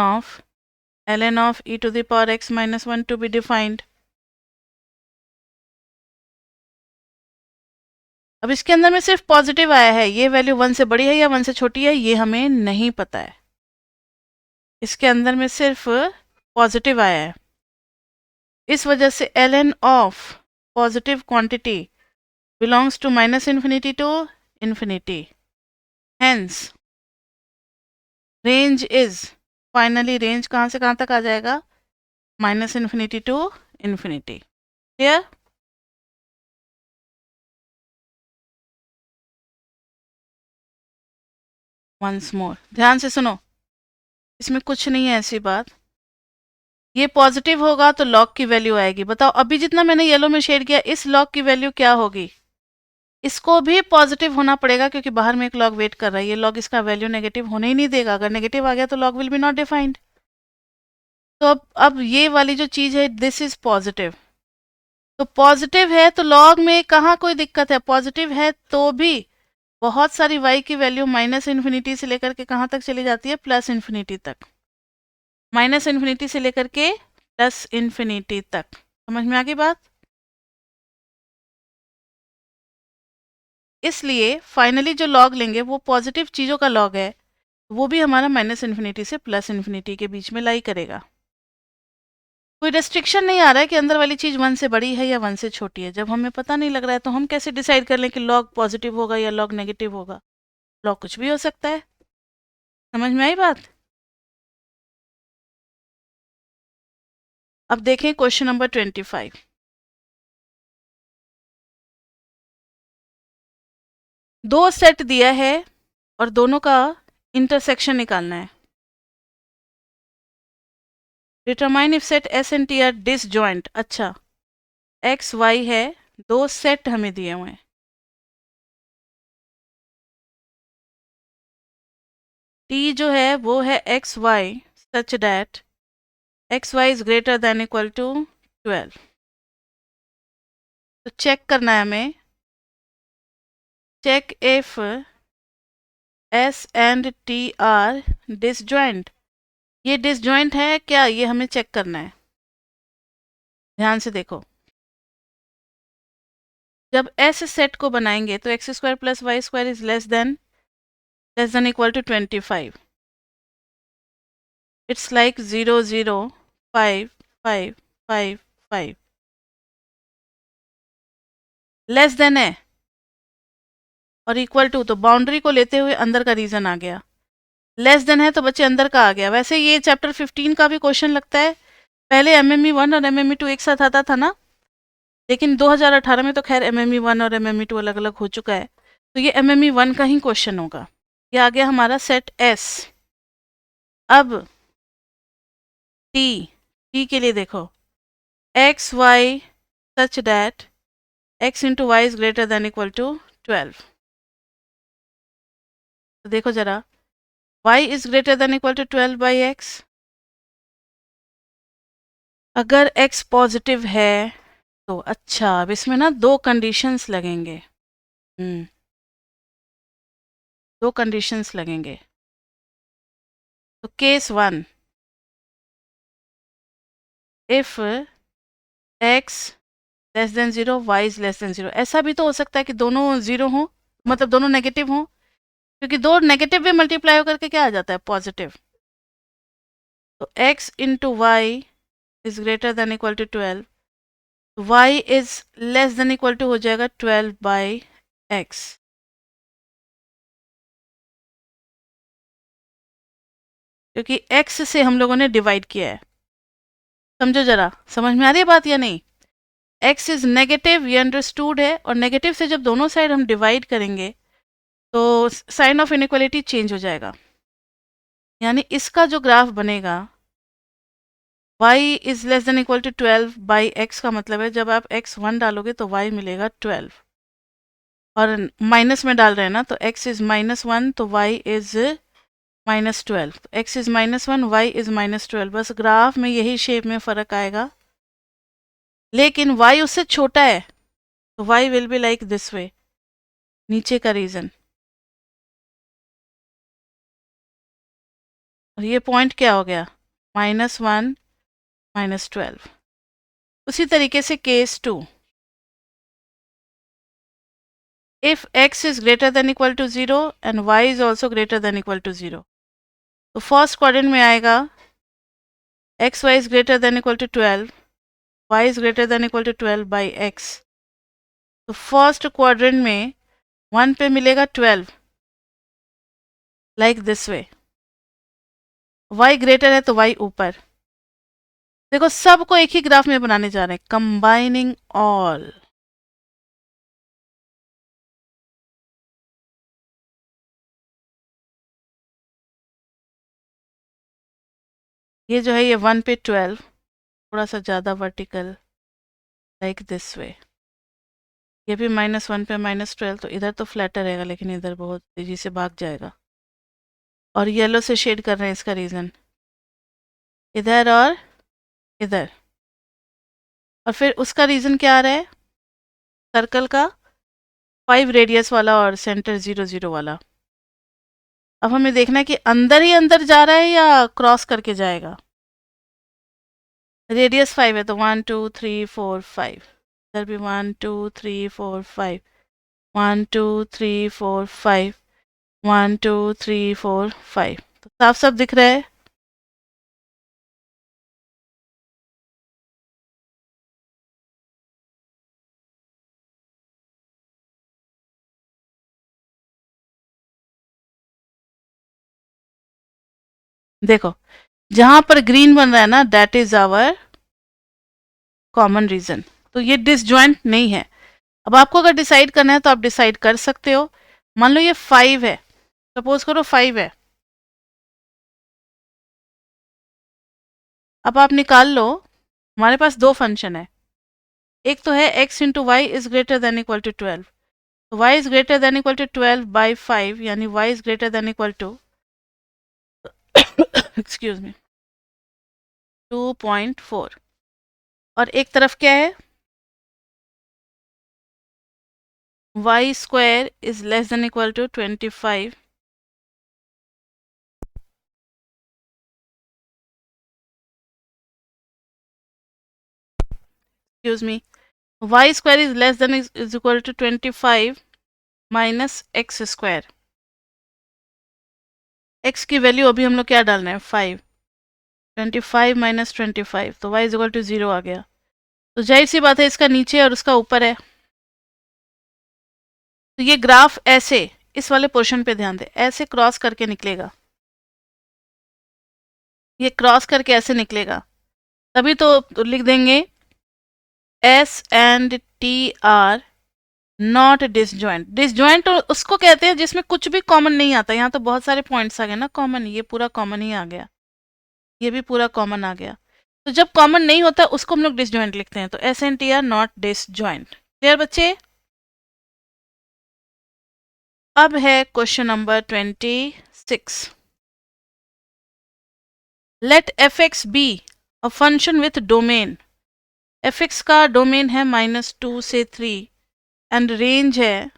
of e to the power x minus 1 to be defined। अब इसके अंदर में सिर्फ पॉजिटिव आया है, ये वैल्यू 1 से बड़ी है या 1 से छोटी है ये हमें नहीं पता है। इसके अंदर में सिर्फ पॉजिटिव आया है, इस वजह से ln of positive quantity belongs to minus infinity to infinity. Hence range is, finally range कहाँ से कहाँ तक आ जाएगा, minus infinity to infinity. Clear? Once more ध्यान से सुनो, इसमें कुछ नहीं है ऐसी बात। ये पॉजिटिव होगा तो लॉग की वैल्यू आएगी। बताओ अभी जितना मैंने येलो में शेड किया इस लॉग की वैल्यू क्या होगी, इसको भी पॉजिटिव होना पड़ेगा क्योंकि बाहर में एक लॉग वेट कर रहा है। ये लॉग इसका वैल्यू नेगेटिव होने ही नहीं देगा, अगर नेगेटिव आ गया तो log will be not defined. तो अब ये वाली जो चीज़ है दिस इज पॉजिटिव, तो पॉजिटिव है तो लॉग में कहाँ कोई दिक्कत है, पॉजिटिव है तो भी बहुत सारी y की वैल्यू माइनस इन्फिनिटी से लेकर के कहाँ तक चली जाती है, प्लस इन्फिनिटी तक। माइनस इन्फिनिटी से लेकर के प्लस इन्फिनिटी तक। समझ में आ गई बात? इसलिए फाइनली जो लॉग लेंगे वो पॉजिटिव चीज़ों का लॉग है, वो भी हमारा माइनस इन्फिनिटी से प्लस इन्फिनिटी के बीच में लाई करेगा। कोई रेस्ट्रिक्शन नहीं आ रहा है कि अंदर वाली चीज़ 1 से बड़ी है या 1 से छोटी है। जब हमें पता नहीं लग रहा है तो हम कैसे डिसाइड कर लें कि लॉग पॉजिटिव होगा या लॉग नेगेटिव होगा। ब्लॉक कुछ भी हो सकता है। समझ में आई बात? अब देखें क्वेश्चन नंबर 25। दो सेट दिया है और दोनों का इंटरसेक्शन निकालना है। Determine if set S and T are disjoint. अच्छा, एक्स वाई है, दो सेट हमें दिए हुए हैं। टी जो है वो है x y such that x y is greater than equal to 12। तो चेक करना है हमें, check if S and T are disjoint. ये डिसजॉइंट है क्या, ये हमें चेक करना है। ध्यान से देखो, जब एस सेट को बनाएंगे तो x square plus y square is less than equal to 25। It's like 0 0 5 5 5 5 less than है और इक्वल टू, तो बाउंड्री को लेते हुए अंदर का रीजन आ गया। लेस देन है तो बच्चे अंदर का आ गया। वैसे ये चैप्टर 15 का भी क्वेश्चन लगता है। पहले एमएमई 1 और एमएमई 2 एक साथ आता था ना, लेकिन 2018 में तो खैर एमएमई 1 और एमएमई 2 अलग अलग हो चुका है। तो ये एमएमई 1 का ही क्वेश्चन होगा। ये आ गया हमारा सेट एस। अब टी के लिए देखो, x y such that x into y is greater than equal to 12। तो देखो जरा, y is greater than equal to 12 by x. अगर x पॉजिटिव है तो अच्छा, अब इसमें ना दो कंडीशंस लगेंगे। दो कंडीशंस लगेंगे। तो case 1, if x less than 0 y is less then 0। ऐसा भी तो हो सकता है कि दोनों जीरो हों, मतलब दोनों नेगेटिव हों, क्योंकि दो नेगेटिव भी मल्टीप्लाई होकर के क्या आ जाता है, पॉजिटिव। तो x into y is greater than equal to 12, y is less than equal to हो जाएगा 12 बाई एक्स। क्योंकि x से हम लोगों ने डिवाइड किया है। समझो जरा, समझ में आ रही है बात या नहीं? x इज नेगेटिव, ये अंडरस्टूड है, और नेगेटिव से जब दोनों साइड हम डिवाइड करेंगे तो साइन ऑफ इनइक्वालिटी चेंज हो जाएगा। यानी इसका जो ग्राफ बनेगा, y is less than equal to 12 by x, का मतलब है जब आप x 1 डालोगे तो y मिलेगा 12, और माइनस में डाल रहे हैं ना, तो x इज -1 तो y is -12। x is -1, y is -12। बस ग्राफ में यही शेप में फ़र्क आएगा, लेकिन y उससे छोटा है तो y will be like this वे, नीचे का रीजन। और ये पॉइंट क्या हो गया, -1 -12। उसी तरीके से case 2, if x is greater than equal to 0 and y is also greater than equal to 0, तो फर्स्ट क्वाड्रेंट में आएगा x y is greater than equal to 12, y is greater than equal to 12 by x. तो फर्स्ट क्वाड्रेंट में 1 पे मिलेगा 12, like this way. y greater है तो y ऊपर। देखो सबको एक ही ग्राफ में बनाने जा रहे हैं, कंबाइनिंग ऑल। ये जो है ये 1 पे 12, थोड़ा सा ज़्यादा वर्टिकल, लाइक दिस वे। ये भी -1 पे -12, तो इधर तो फ्लैटर रहेगा, लेकिन इधर बहुत तेज़ी से भाग जाएगा। और येलो से शेड कर रहे हैं इसका रीज़न, इधर और इधर। और फिर उसका रीज़न क्या आ रहा है, सर्कल का 5 रेडियस वाला और सेंटर 0 0 वाला। अब हमें देखना है कि अंदर ही अंदर जा रहा है या क्रॉस करके जाएगा। रेडियस 5 है तो 1 2 3 4 5, इधर भी 1 2 3 4 5, 1 2 3 4 5, 1 2 3 4 5। तो साफ साफ दिख रहा है। देखो जहां पर ग्रीन बन रहा है ना, that is our common region. तो ये डिसजॉइंट नहीं है। अब आपको अगर डिसाइड करना है तो आप डिसाइड कर सकते हो। मान लो ये 5 है, सपोज करो 5 है। अब आप निकाल लो, हमारे पास दो फंक्शन है। एक तो है x into y is greater than equal to 12, तो y is greater than equal to 12 by 5, यानी y is greater than equal to excuse me 2.4। और एक तरफ क्या है, y square is less than equal to 25। Excuse me, y square is less than is equal to 25 minus x square. x की वैल्यू अभी हम लोग क्या डाल रहे हैं, 5। 25 माइनस 25, तो y इज इक्वल टू 0 आ गया। तो जाहिर सी बात है इसका नीचे और उसका ऊपर है। तो ये ग्राफ ऐसे, इस वाले पोर्शन पे ध्यान दे, ऐसे क्रॉस करके निकलेगा। ये क्रॉस करके ऐसे निकलेगा, तभी तो लिख देंगे S and T are not disjoint. Disjoint उसको कहते हैं जिसमें कुछ भी कॉमन नहीं आता। यहाँ तो बहुत सारे पॉइंट्स आ गए ना कॉमन, ये पूरा कॉमन ही आ गया, ये भी पूरा कॉमन आ गया। तो जब कॉमन नहीं होता उसको हम लोग डिसजॉइंट लिखते हैं। तो S and T are not disjoint. Clear बच्चे? अब है question number 26। Let f x be a function with domain. F x का डोमेन है -2 से 3 एंड रेंज है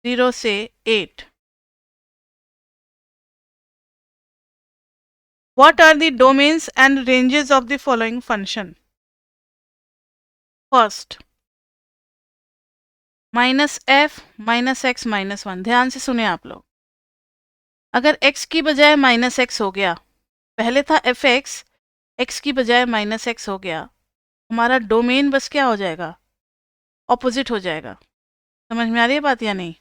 0 से 8। What are the domains and ranges of the following function? First, minus F minus x minus 1। ध्यान से सुने आप लोग, अगर x की बजाय माइनस एक्स हो गया, पहले था एफ एक्स, एक्स की बजाय माइनस एक्स हो गया, हमारा डोमेन बस क्या हो जाएगा, ऑपोजिट हो जाएगा। समझ में आ रही है बात या नहीं?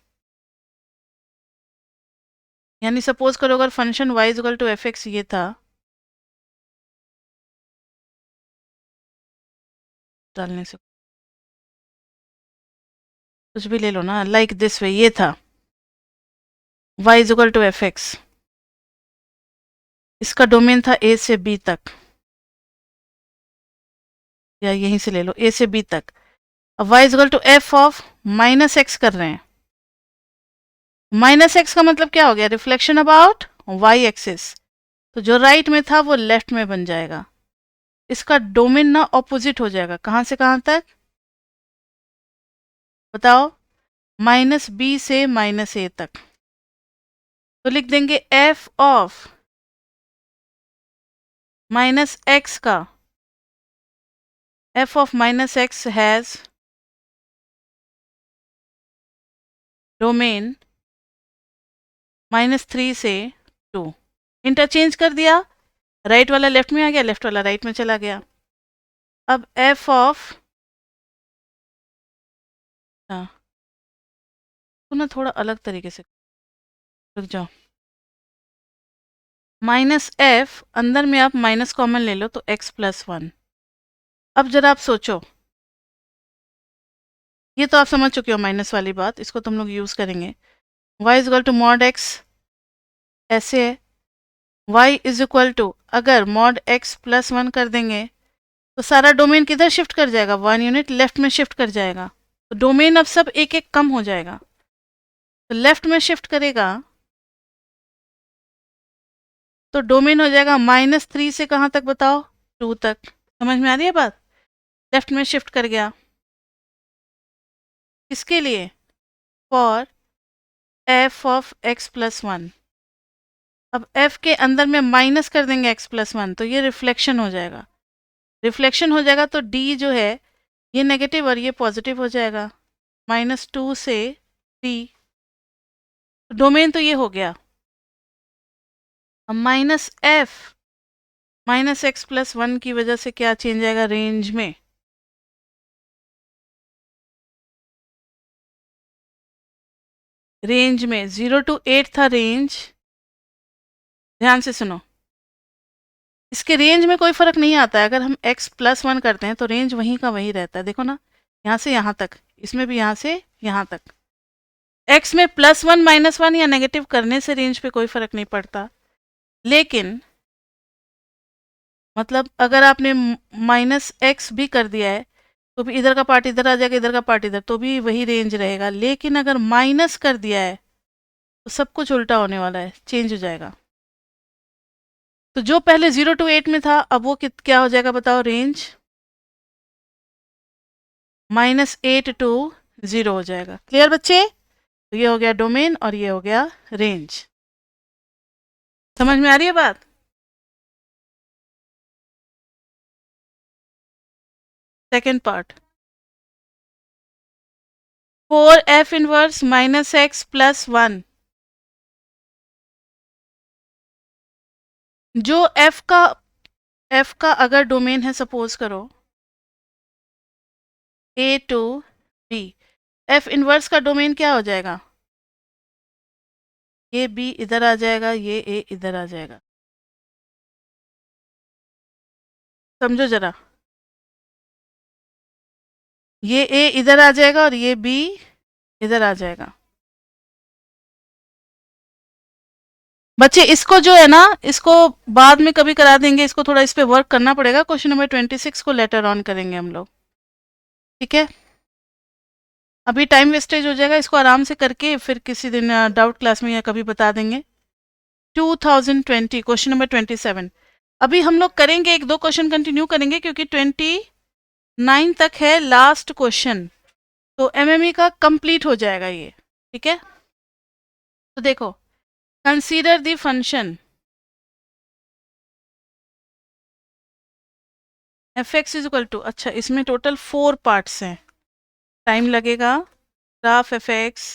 यानी सपोज करो अगर function y is equal to f x ये था, डालने से कुछ भी ले लो ना, लाइक दिस वे ये था y is equal to f x, इसका डोमेन था a से b तक, या यहीं से ले लो a से b तक। अब y is equal to f of minus x कर रहे हैं। माइनस एक्स का मतलब क्या हो गया, रिफ्लेक्शन अबाउट वाई एक्सिस। तो जो राइट में था वो लेफ्ट में बन जाएगा। इसका डोमेन ना ऑपोजिट हो जाएगा, कहां से कहां तक बताओ, माइनस बी से माइनस ए तक। तो लिख देंगे एफ ऑफ माइनस एक्स का, F of minus x has domain -3 से 2। इंटरचेंज कर दिया, राइट वाला लेफ्ट में आ गया, लेफ्ट वाला राइट में चला गया। अब एफ ऑफ तो ना थोड़ा अलग तरीके से, रुक जाओ, माइनस एफ अंदर में आप माइनस कॉमन ले लो तो x प्लस 1। अब जरा आप सोचो, ये तो आप समझ चुके हो माइनस वाली बात, इसको तुम लोग यूज करेंगे। y is equal to mod x ऐसे है, y इज इक्वल टू अगर मॉड x प्लस 1 कर देंगे तो सारा डोमेन किधर शिफ्ट कर जाएगा, 1 यूनिट लेफ्ट में शिफ्ट कर जाएगा। तो डोमेन अब सब एक एक कम हो जाएगा, तो लेफ्ट में शिफ्ट करेगा तो डोमेन हो जाएगा -3 से कहाँ तक बताओ, 2 तक। समझ में आ रही है बात? लेफ्ट में शिफ्ट कर गया, किसके लिए, for F of x plus 1। अब एफ के अंदर में माइनस कर देंगे एक्स प्लस 1, तो ये रिफ्लेक्शन हो जाएगा। रिफ्लेक्शन हो जाएगा तो डी जो है ये नेगेटिव और ये पॉजिटिव हो जाएगा, -2 से 3। डोमेन तो ये हो गया। अब minus F minus x plus 1 की वजह से क्या चेंज आएगा रेंज में, रेंज में 0 to 8 था रेंज। ध्यान से सुनो, इसके रेंज में कोई फ़र्क नहीं आता है। अगर हम x+1 करते हैं तो रेंज वहीं का वहीं रहता है। देखो ना, यहाँ से यहाँ तक, इसमें भी यहाँ से यहाँ तक। x में +1 -1 या नेगेटिव करने से रेंज पे कोई फ़र्क नहीं पड़ता। लेकिन मतलब अगर आपने -x भी कर दिया है तो भी इधर का पार्ट इधर आ जाएगा, इधर का पार्ट इधर, तो भी वही रेंज रहेगा। लेकिन अगर माइनस कर दिया है तो सब कुछ उल्टा होने वाला है, चेंज हो जाएगा। तो जो पहले 0 to 8 में था, अब वो क्या हो जाएगा बताओ? रेंज -8 to 0 हो जाएगा। क्लियर बच्चे? तो ये हो गया डोमेन और ये हो गया रेंज। समझ में आ रही है बात? Second part, 4f inverse -x + 1। जो f का अगर डोमेन है, सपोज करो a to b, f inverse का डोमेन क्या हो जाएगा? ये b इधर आ जाएगा, ये a इधर आ जाएगा। समझो जरा, ये a इधर आ जाएगा और ये b इधर आ जाएगा। बच्चे इसको जो है ना, इसको बाद में कभी करा देंगे, इसको थोड़ा इस पे वर्क करना पड़ेगा। क्वेश्चन नंबर 26 को लेटर ऑन करेंगे हम लोग, ठीक है? अभी टाइम वेस्टेज हो जाएगा, इसको आराम से करके फिर किसी दिन डाउट क्लास में या कभी बता देंगे। 2020 क्वेश्चन नंबर 27। अभी हम लोग करेंगे, एक दो क्वेश्चन कंटिन्यू करेंगे क्योंकि 29 तक है लास्ट क्वेश्चन, तो एमएमई का कंप्लीट हो जाएगा ये, ठीक है? तो देखो, consider the function fx is equal to, अच्छा इसमें टोटल 4 पार्ट्स हैं, टाइम लगेगा। ग्राफ fx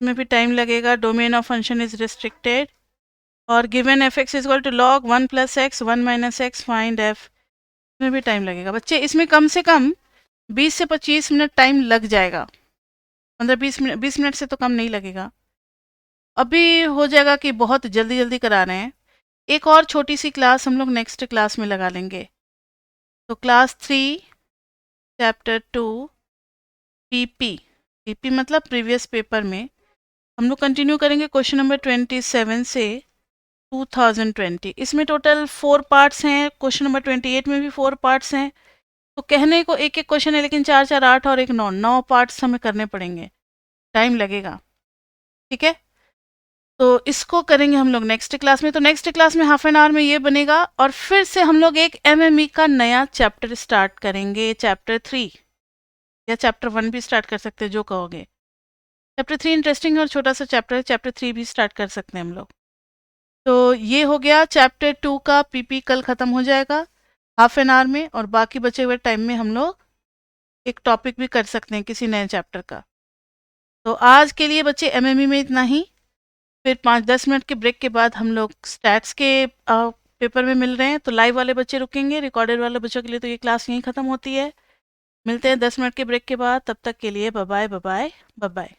में भी टाइम लगेगा। Domain of function is restricted और given fx is equal to log 1 + x 1 - x find f में भी टाइम लगेगा। बच्चे इसमें कम से कम 20 से 25 मिनट टाइम लग जाएगा। 15-20 मिनट से तो कम नहीं लगेगा। अभी हो जाएगा कि बहुत जल्दी जल्दी करा रहे हैं। एक और छोटी सी क्लास हम लोग नेक्स्ट क्लास में लगा लेंगे। तो क्लास 3 चैप्टर 2 पीपी, पीपी मतलब प्रीवियस पेपर में हम लोग कंटिन्यू करेंगे क्वेश्चन नंबर 27 से 2020। इसमें टोटल 4 पार्ट्स हैं। क्वेश्चन नंबर 28 में भी 4 पार्ट्स हैं। तो कहने को एक एक क्वेश्चन है, लेकिन 4 4 8 और 1 9 9 पार्ट्स हमें करने पड़ेंगे, टाइम लगेगा, ठीक है? तो इसको करेंगे हम लोग नेक्स्ट क्लास में। तो नेक्स्ट क्लास में हाफ एन आवर में ये बनेगा और फिर से हम लोग एक एमएमई का नया चैप्टर स्टार्ट करेंगे, चैप्टर 3 या चैप्टर 1 भी स्टार्ट कर सकते हैं, जो कहोगे। चैप्टर 3 इंटरेस्टिंग और छोटा सा चैप्टर है, चैप्टर 3 भी स्टार्ट कर सकते हैं हम लोग। तो ये हो गया चैप्टर 2 का पीपी, कल ख़त्म हो जाएगा हाफ एन आवर में, और बाकी बचे हुए टाइम में हम लोग एक टॉपिक भी कर सकते हैं किसी नए चैप्टर का। तो आज के लिए बच्चे एमएमई में इतना ही। फिर 5-10 मिनट के ब्रेक के बाद हम लोग स्टैट्स के पेपर में मिल रहे हैं। तो लाइव वाले बच्चे रुकेंगे, रिकॉर्डेड वाले बच्चों के लिए तो ये क्लास यहीं ख़त्म होती है। मिलते हैं 10 मिनट के ब्रेक के बाद, तब तक के लिए बाय बाय बाय बाय।